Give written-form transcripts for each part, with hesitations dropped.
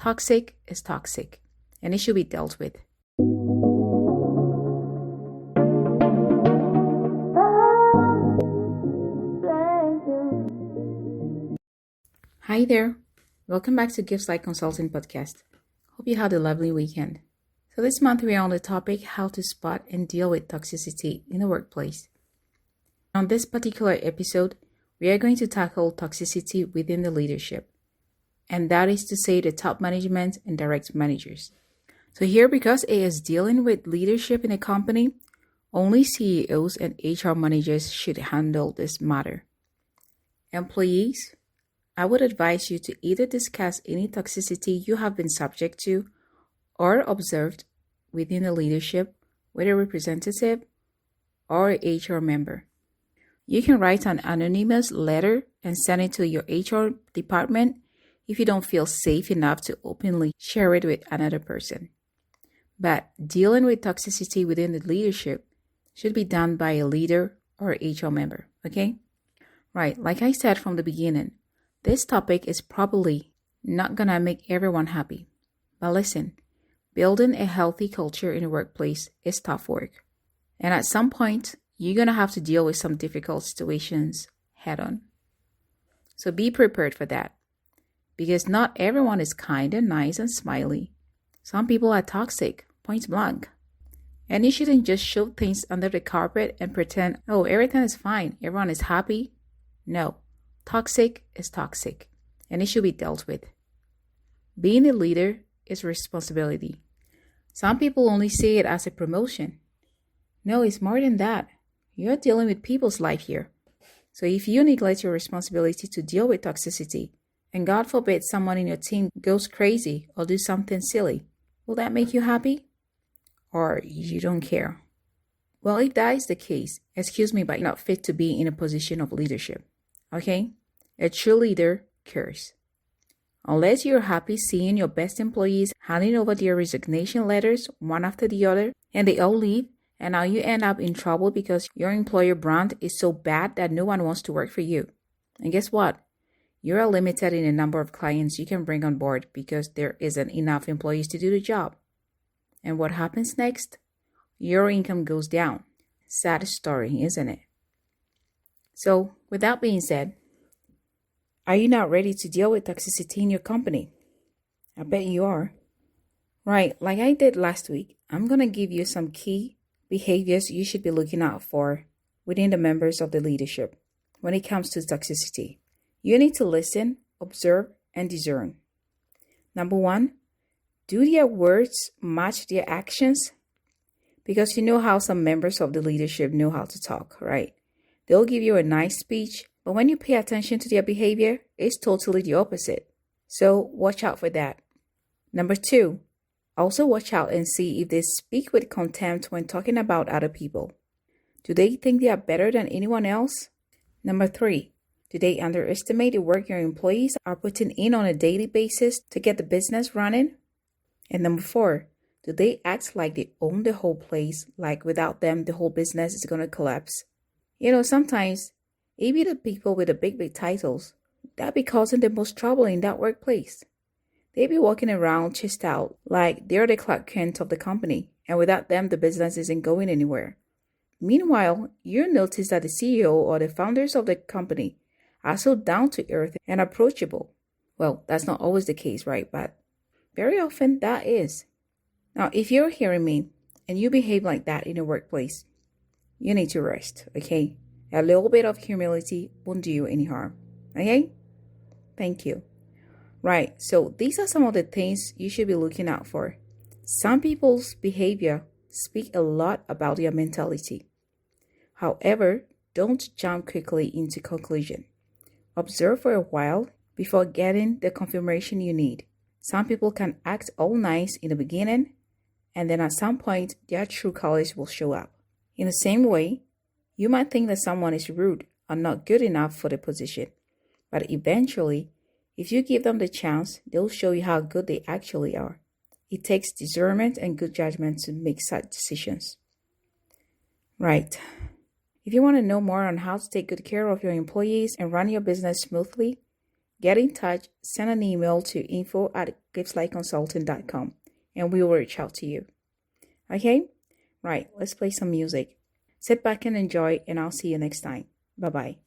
Toxic is toxic, and it should be dealt with. Hi there. Welcome back to Gifts Like Consulting Podcast. Hope you had a lovely weekend. So this month we are on the topic how to spot and deal with toxicity in the workplace. On this particular episode, we are going to tackle toxicity within the leadership. And that is to say the top management and direct managers. So here, because it is dealing with leadership in a company, only CEOs and HR managers should handle this matter. Employees, I would advise you to either discuss any toxicity you have been subject to or observed within the leadership with a representative or a HR member. You can write an anonymous letter and send it to your HR department if you don't feel safe enough to openly share it with another person. But dealing with toxicity within the leadership should be done by a leader or HR member, okay? Right, like I said from the beginning, this topic is probably not gonna make everyone happy. But listen, building a healthy culture in a workplace is tough work. And at some point, you're gonna have to deal with some difficult situations head on. So be prepared for that. Because not everyone is kind and nice and smiley. Some people are toxic, point blank. And you shouldn't just shove things under the carpet and pretend, oh, everything is fine, everyone is happy. No, toxic is toxic, and it should be dealt with. Being a leader is a responsibility. Some people only see it as a promotion. No, it's more than that. You're dealing with people's life here. So if you neglect your responsibility to deal with toxicity, and God forbid someone in your team goes crazy or do something silly, will that make you happy? Or you don't care? Well, if that is the case, excuse me, but you're not fit to be in a position of leadership. Okay? A true leader cares. Unless you're happy seeing your best employees handing over their resignation letters one after the other, and they all leave, and now you end up in trouble because your employer brand is so bad that no one wants to work for you. And guess what? You are limited in the number of clients you can bring on board because there isn't enough employees to do the job. And what happens next? Your income goes down. Sad story, isn't it? So, with that being said, are you not ready to deal with toxicity in your company? I bet you are. Right, like I did last week, I'm going to give you some key behaviors you should be looking out for within the members of the leadership when it comes to toxicity. You need to listen, observe, and discern. Number 1, do their words match their actions? Because you know how some members of the leadership know how to talk, right? They'll give you a nice speech, but when you pay attention to their behavior, it's totally the opposite. So watch out for that. Number 2, also watch out and see if they speak with contempt when talking about other people. Do they think they are better than anyone else? Number 3, do they underestimate the work your employees are putting in on a daily basis to get the business running? And number 4, do they act like they own the whole place, like without them the whole business is going to collapse? You know, sometimes even the people with the big titles, that be causing the most trouble in that workplace. They be walking around chest out like they're the Clark Kent of the company, and without them the business isn't going anywhere. Meanwhile, you notice that the CEO or the founders of the company are so down to earth and approachable. Well, that's not always the case, right? But very often that is. Now, if you're hearing me and you behave like that in the workplace, you need to rest, okay? A little bit of humility won't do you any harm, okay? Thank you. Right, so these are some of the things you should be looking out for. Some people's behavior speak a lot about their mentality. However, don't jump quickly into conclusion. Observe for a while before getting the confirmation you need. Some people can act all nice in the beginning, and then at some point, their true colors will show up. In the same way, you might think that someone is rude or not good enough for the position, but eventually, if you give them the chance, they'll show you how good they actually are. It takes discernment and good judgment to make such decisions. Right. If you want to know more on how to take good care of your employees and run your business smoothly, get in touch, send an email to info@giftslikeconsulting.com and we will reach out to you. Okay? Right, let's play some music. Sit back and enjoy, and I'll see you next time. Bye-bye.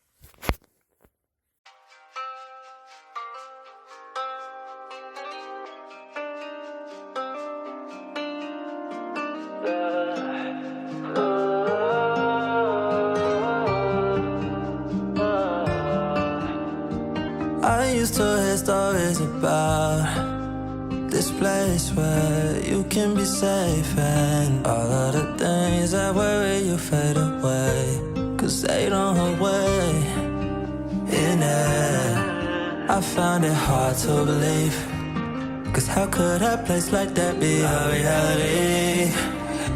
I used to hear stories about this place where you can be safe, and all of the things that worry you fade away, 'cause they don't hold weight in it. I found it hard to believe, 'cause how could a place like that be a reality?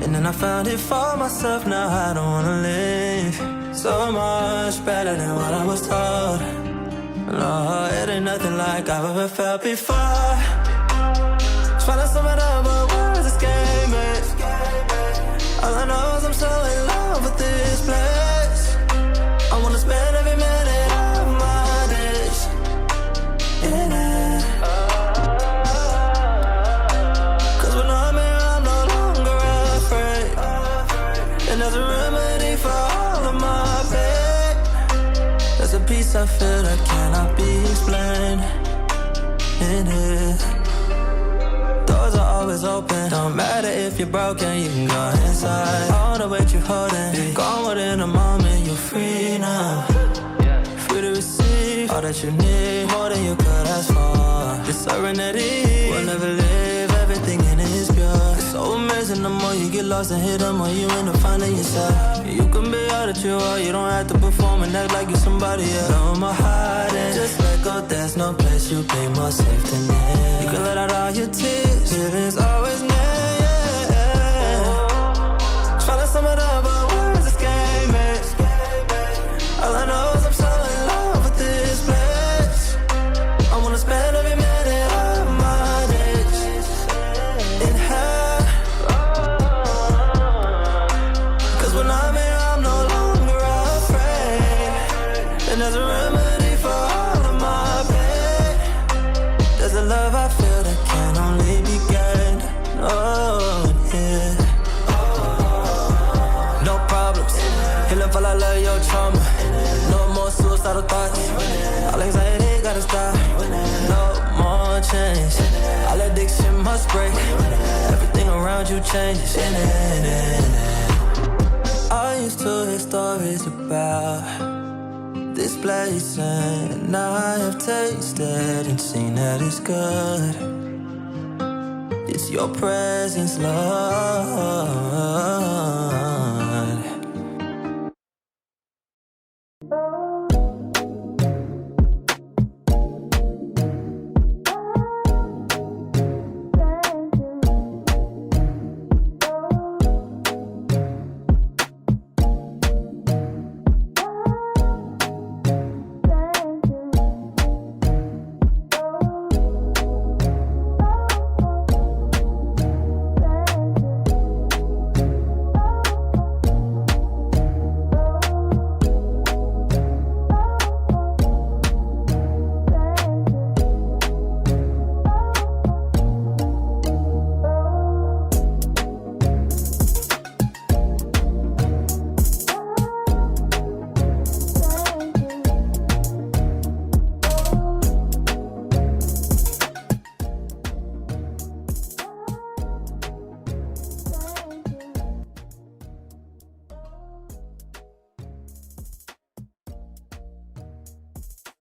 And then I found it for myself, now I don't wanna leave. So much better than what I was told. No, it ain't nothing like I've ever felt before. Trying to sum it up, but words escape me. All I know is I'm so in love with this place. I wanna spend every minute of my days in it. 'Cause when I'm here, I'm no longer afraid. And there's a remedy for all of my pain. There's a peace I feel that cannot be explained in it. Doors are always open. Don't matter if you're broken, you can go inside. All the weight you're holding, gone within a moment, you're free now. Free to receive all that you need, more than you could ask for. This serenity will never live, everything in it is pure. It's so amazing, the more you get lost and hit, the more you end up finding yourself. You can be all that you are, you don't have to perform and act like you're somebody else. No more hiding, just let go, there's no place you'll be more safe than this. You can let out all your tears, it is always near. Tryna sum it up, but words escape me. All I know is I'm so in love with this place. I wanna spend every minute of my days in her. 'Cause when I'm here, I'm no longer afraid. And there's a remedy for all of my pain. There's a love I feel that can only be gained. Oh, yeah. No problems, healing for all of your trauma. No more suicidal thoughts, all anxiety gotta stop. No more change, all addiction must break. Everything around you changes. I used to hear stories about this place, and now I have tasted and seen that it's good. It's your presence, Lord.